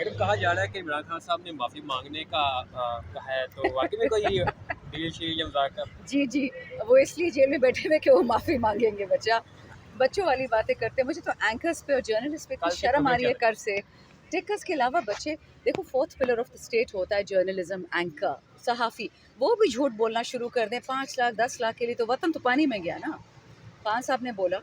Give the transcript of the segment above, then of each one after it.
Madam कहा जा रहा है कि इमरान खान साहब ने माफ़ी मांगने का कहा है, तो वाकई में कोई डील शील या मजाक का? जी जी, वो इसलिए जेल में बैठे हुए कि वो माफ़ी मांगेंगे। बच्चों वाली बातें करते हैं। मुझे तो एंकर्स पे और जर्नलिस्ट पे इतनी कल की शर्म आ खबर रही है चल कर से। टिकर्स के अलावा बच्चे, देखो fourth pillar of the state होता है जर्नलिज्म, एंकर, सहाफ़ी। वो भी झूठ बोलना शुरू कर दें 5 लाख 10 लाख के लिए, तो वतन तो पानी में गया ना। खान साहब ने बोला,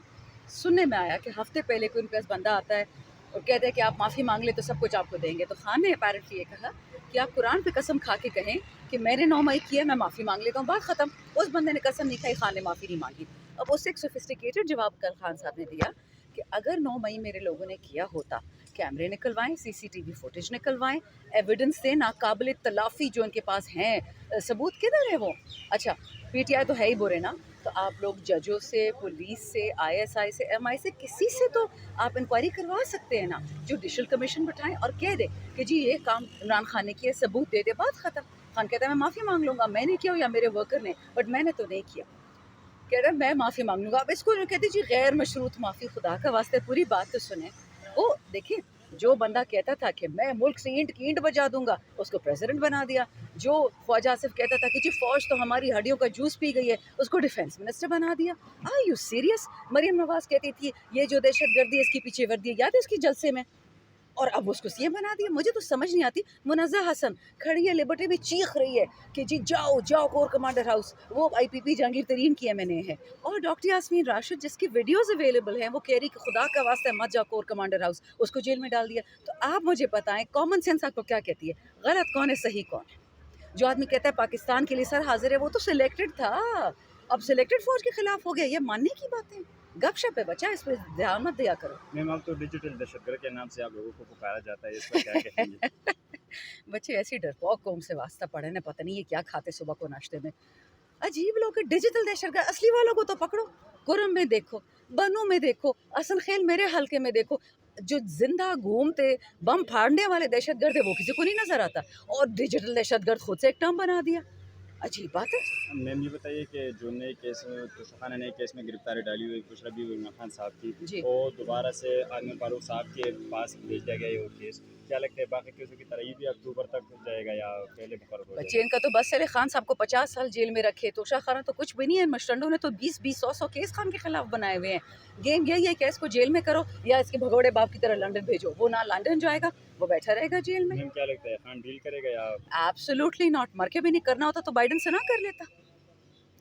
सुनने में आया कि हफ्ते पहले कोई उनके पास बंदा आता है और कहता है कि आप माफ़ी मांग ले तो सब कुछ आपको देंगे। तो खान ने अपेरेंटली ये कहा कि आप कुरान पे कसम खा के कहें कि मैंने 9 मई किया, मैं माफ़ी मांग लेता हूँ, बात ख़त्म। उस बंदे ने कसम नहीं खाई, खान ने माफ़ी नहीं मांगी। अब उससे एक सोफिस्टिकेटेड जवाब कल खान साहब ने दिया कि अगर 9 मई मेरे लोगों ने किया होता, कैमरे निकलवाएं, सीसीटीवी फुटेज निकलवाएं, एविडेंस दें, नाकाबिल तलाफ़ी जो इनके पास हैं, सबूत किधर है वो? अच्छा, पीटीआई तो है ही बुरे ना, तो आप लोग जजों से, पुलिस से, आईएसआई से, एमआई से, किसी से तो आप इंक्वायरी करवा सकते हैं ना। जुडिशल कमीशन बैठाएं और कह दे कि जी ये काम इमरान खान ने किया, सबूत दे दे, बात ख़त्म। खान कहता है मैं माफ़ी मांग लूँगा, मैंने किया हो या मेरे वर्कर ने, बट मैंने तो नहीं किया। कह रहा है मैं माफ़ी मांग लूँगा। अब इसको जो कहते जी गैर मशरूत माफ़ी, खुदा का वास्ते पूरी बात तो सुने। वो देखिए, जो बंदा कहता था कि मैं मुल्क से ईंट की ईंट बजा दूंगा, उसको प्रेसिडेंट बना दिया। जो ख्वाजा आसिफ कहता था कि जी फौज तो हमारी हड्डियों का जूस पी गई है, उसको डिफेंस मिनिस्टर बना दिया। Are you serious? Maryam Nawaz कहती थी ये जो दहशत गर्दी है इसकी पीछे वर्दी है, याद है उसकी जलसे में, और अब उसको सीएम बना दिया। मुझे तो समझ नहीं आती। मुनज़्ज़ा हसन खड़ी है लिबर्टी में, चीख रही है कि जी जाओ जाओ कोर कमांडर हाउस, वो आईपीपी जहांगीर तरीन की एमएनए है। और डॉक्टर यास्मीन राशिद जिसकी वीडियोस अवेलेबल हैं, वो कह रही कि खुदा का वास्ता मत जाओ कोर कमांडर हाउस, उसको जेल में डाल दिया। तो आप मुझे बताएं, कॉमन सेंस आपको क्या कहती है? गलत कौन है, सही कौन है? जो आदमी कहता है पाकिस्तान के लिए सर हाजिर है, वो तो सिलेक्टेड था, अब सिलेक्टेड फौज के खिलाफ हो गया। ये मानने की बातें गपशप है बच्चा, इस पर ध्यान मत दिया करो। मैम, अब तो डिजिटल दहशतगर्द के नाम से आप लोगों को पुकारा जाता है, इस पर क्या कहेंगे? बच्चे ऐसी डरपोक कौम से वास्ता पड़े ना, पता नहीं ये क्या खाते सुबह को नाश्ते में। अजीब लोग हैं। डिजिटल दहशतगर्द, असली वालों को तो पकड़ो। कुरम में देखो, बनू में देखो, असन खेल मेरे हलके में देखो, जो जिंदा घूमते बम फाड़ने वाले दहशतगर्द है वो किसी को नहीं नजर आता, और डिजिटल दहशतगर्द खुद से एक टर्म बना दिया। अजीब बात है। मैम, ये बताइए कि जो नए केस में तुषार ने नए केस में गिरफ्तारी डाली हुई कुछ रबी इमरान खान साहब की, जी, वो दोबारा से आजमल फारूक साहब के पास भेज दिया गया ये वो केस, क्या लगता है बाकी केसों की तरह ये भी अक्टूबर तक जाएगा या पहले मुकर्रर हो बच्चे जाएगा? इनका तो बस है खान साहब को 50 साल जेल में रखे, तोशा खाना तो कुछ भी नहीं है। मस्टंडों ने तो 20-20 100 केस खान के खिलाफ बनाए हुए हैं। गेम यही है कि इसको जेल में करो या इसके भगोड़े बाप की तरह लंदन भेजो। वो ना लंदन जाएगा, वो बैठा रहेगा जेल में। मैम, क्या लगता है खान डील करेगा या? Absolutely not. मर के भी नहीं, करना होता तो बाइडन से ना कर लेता।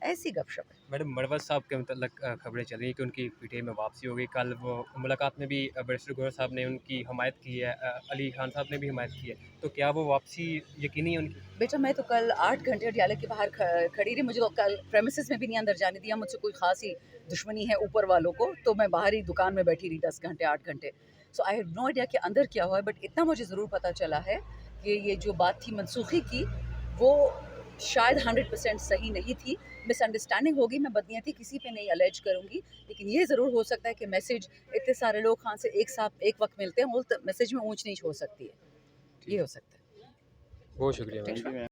ऐसी गपशप है। मैडम मरवत साहब के मतलब खबरें चल रही हैं कि उनकी पीटीआई में वापसी हो गई। कल वो मुलाकात में भी बैरिस्टर गौहर साहब ने उनकी हमायत की है, अली खान साहब ने भी हमायत की है, तो क्या वो वापसी यकीनी है उनकी? बेटा मैं तो कल 8 घंटे अडयाले के बाहर खड़ी रही। मुझे तो कल प्रेमिसेस में भी नहीं अंदर जाने दिया। मुझसे कोई खास ही दुश्मनी है ऊपर वालों को, तो मैं बाहर ही दुकान में बैठी रही 10 घंटे 8 घंटे। सो आई हैव नो आइडिया कि अंदर क्या हुआ है, बट इतना मुझे ज़रूर पता चला है कि ये जो बात थी मनसूखी की, वो शायद 100% सही नहीं थी। मिसअंडरस्टैंडिंग होगी, मैं बदनीयती किसी पे नहीं अलेज करूँगी, लेकिन ये ज़रूर हो सकता है कि मैसेज, इतने सारे लोग खान से एक साथ एक वक्त मिलते हैं, वो मैसेज में ऊँच नीच हो सकती है। ये हो सकता है। बहुत शुक्रिया ठीक मैडम। है।